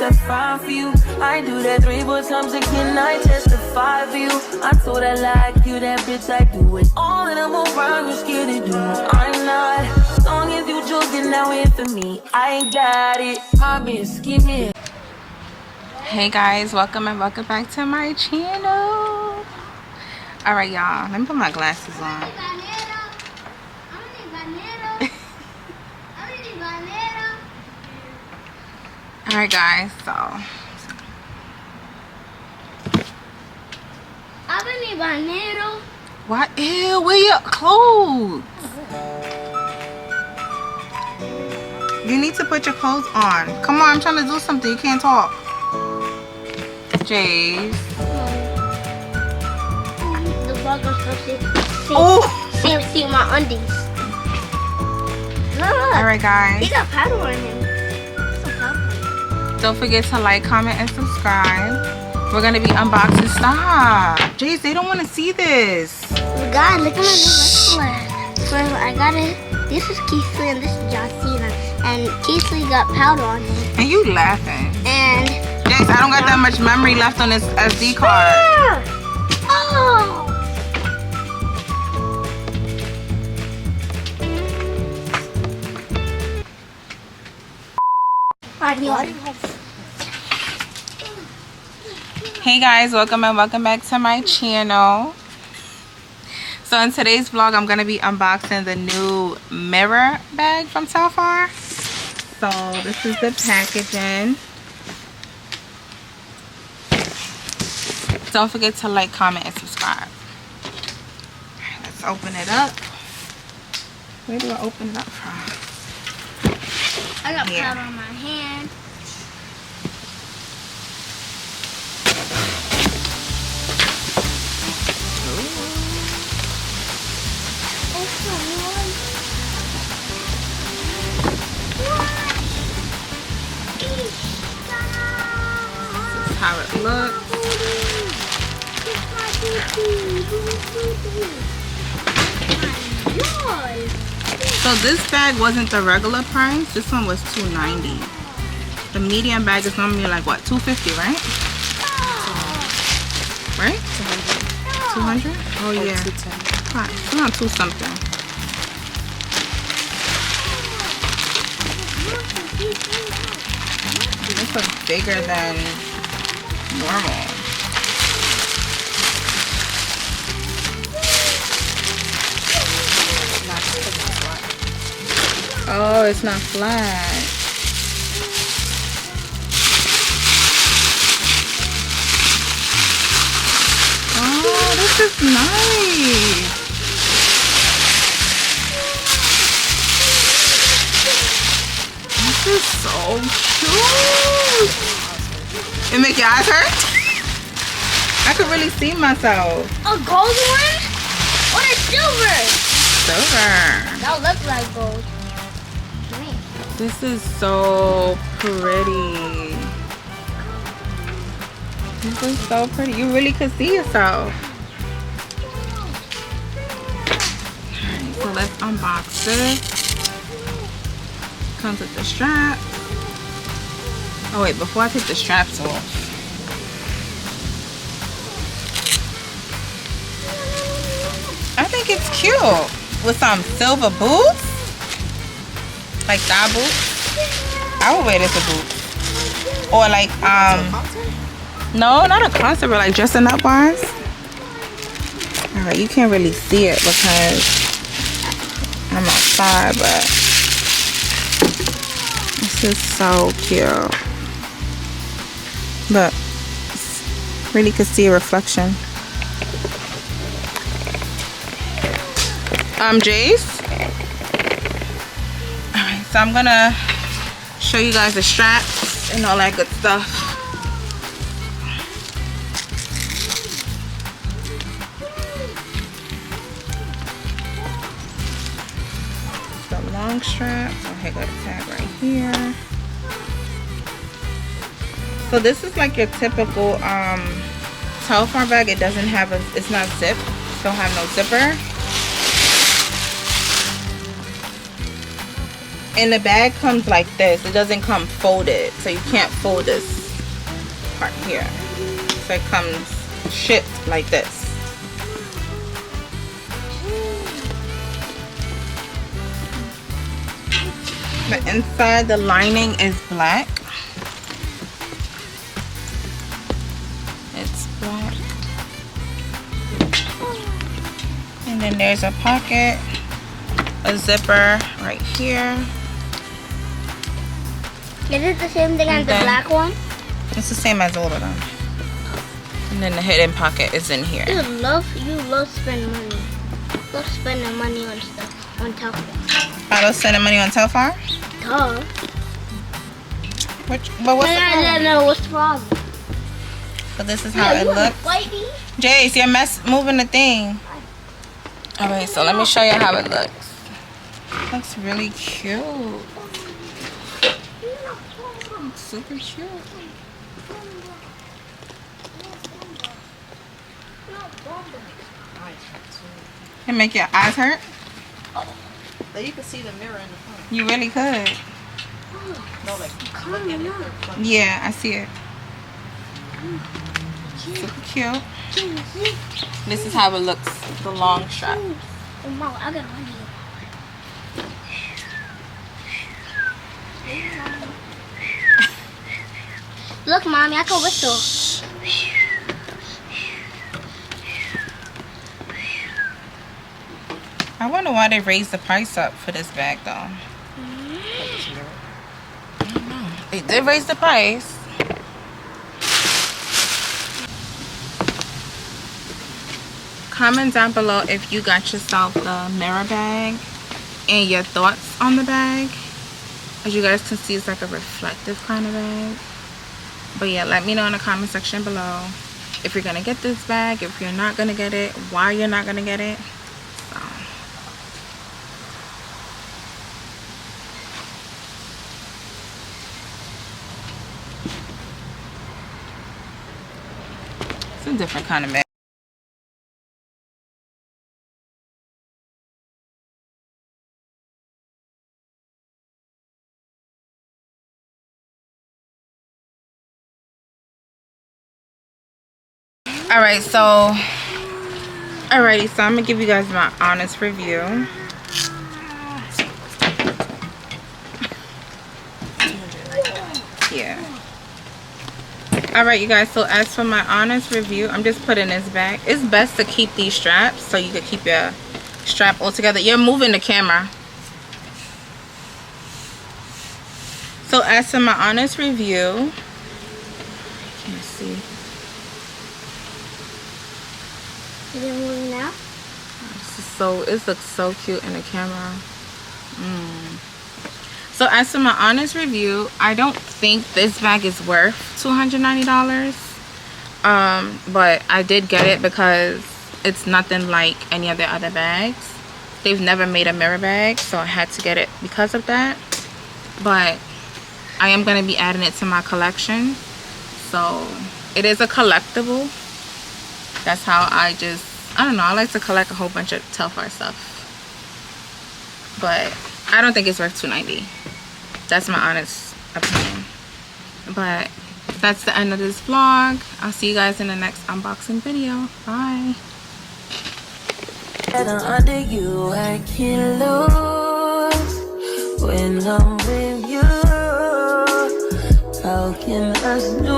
that's fine for you. I do that 3, 4 times again, I testify for you. I told her like you, that bitch, I do it. All that I'm around, you scared to do. I'm not. As long as you joking, now in for me. I ain't got it. My bitch, give me. Hey guys, welcome back to my channel. All right, y'all, let me put my glasses on. All right, guys, so what? Ew, where your clothes? You need to put your clothes on. Come on, I'm trying to do something. You can't talk. Jace. The vlog was supposed to see my undies. Look. All right, guys. He got powder on him. Don't forget to like, comment, and subscribe. We're gonna be unboxing. Stop, Jace. They don't want to see this. God, look at my new wrestler. So I got it. This is Keithley and this is John Cena. And Keithley got powder on him. And you laughing. And Jace, I don't got that much memory left on this SD card. Oh! Hey guys, welcome back to my channel. So in today's vlog, I'm gonna be unboxing the new mirror bag from Telfar. So this is the packaging. Don't forget to like, comment, and subscribe. Alright, let's open it up. Where do I open it up from? I got Here. powder on my hand. This is how it looks. So this bag wasn't the regular price. This one was $2.90. The medium bag is normally like what, $2.50, right? Right? 200? Oh yeah. 210. It's not 2 something. This looks bigger than normal. Oh, it's not flat. Oh, this is nice. This is so cute. It make your eyes hurt? I could really see myself. A gold one? Or a silver? Silver. That looks like gold. This is so pretty. This is so pretty. You really could see yourself. Alright, so let's unbox this. Comes with the strap. Oh wait, before I take the straps off. I think it's cute. With some silver boots. Like thigh boots. I would wear this as boots. Or like no, not a concert, but like dressing up wise. Alright, you can't really see it because I'm outside, but this is so cute. Look, really could see a reflection. Jace. Alright, so I'm gonna show you guys the straps and all that good stuff. The long straps. Okay, got a tag right here. So this is like your typical Telfar bag. It doesn't have a, it's not zipped. Don't have no zipper. And the bag comes like this. It doesn't come folded, so you can't fold this part here. So it comes shipped like this. The inside, the lining is black. It's black. And then there's a pocket, a zipper right here. Is it the same thing as the black one? It's the same as all of them. And then the hidden pocket is in here. You love spending money. Love spending money on stuff on Telfar. I love spending money on Telfar? Duh. But what's the I problem? don't know what's the problem. So this is how it looks. Jace, you're moving the thing. Alright, so let me show you how it looks. It looks really cute. It's super cute. It make your eyes hurt? So you can see the mirror in the front. You really could. No, like, look at it. Yeah, I see it. Super cute. This is how it looks, the long strap. Oh, Mom, I got one here. Look, Mommy, I can whistle. I wonder why they raised the price up for this bag, though. I don't know. They did raise the price. Comment down below if you got yourself the mirror bag and your thoughts on the bag. As you guys can see, it's like a reflective kind of bag. But yeah, let me know in the comment section below if you're gonna get this bag, if you're not gonna get it, why you're not gonna get it. So. It's a different kind of bag. Alright, so I'm gonna give you guys my honest review. Yeah. Alright, you guys, so as for my honest review, I'm just putting this back. It's best to keep these straps so you can keep your strap all together. You're moving the camera. So as for my honest review, can't see. Is it moving now? It looks so cute in the camera. So as for my honest review, I don't think this bag is worth $290. But I did get it because it's nothing like any of their other bags. They've never made a mirror bag, so I had to get it because of that. But I am going to be adding it to my collection. So it is a collectible. That's how I don't know, I like to collect a whole bunch of Telfar stuff. But I don't think it's worth $290. That's my honest opinion. But that's the end of this vlog. I'll see you guys in the next unboxing video. Bye. Under you, I can lose when I'm with you. How can us do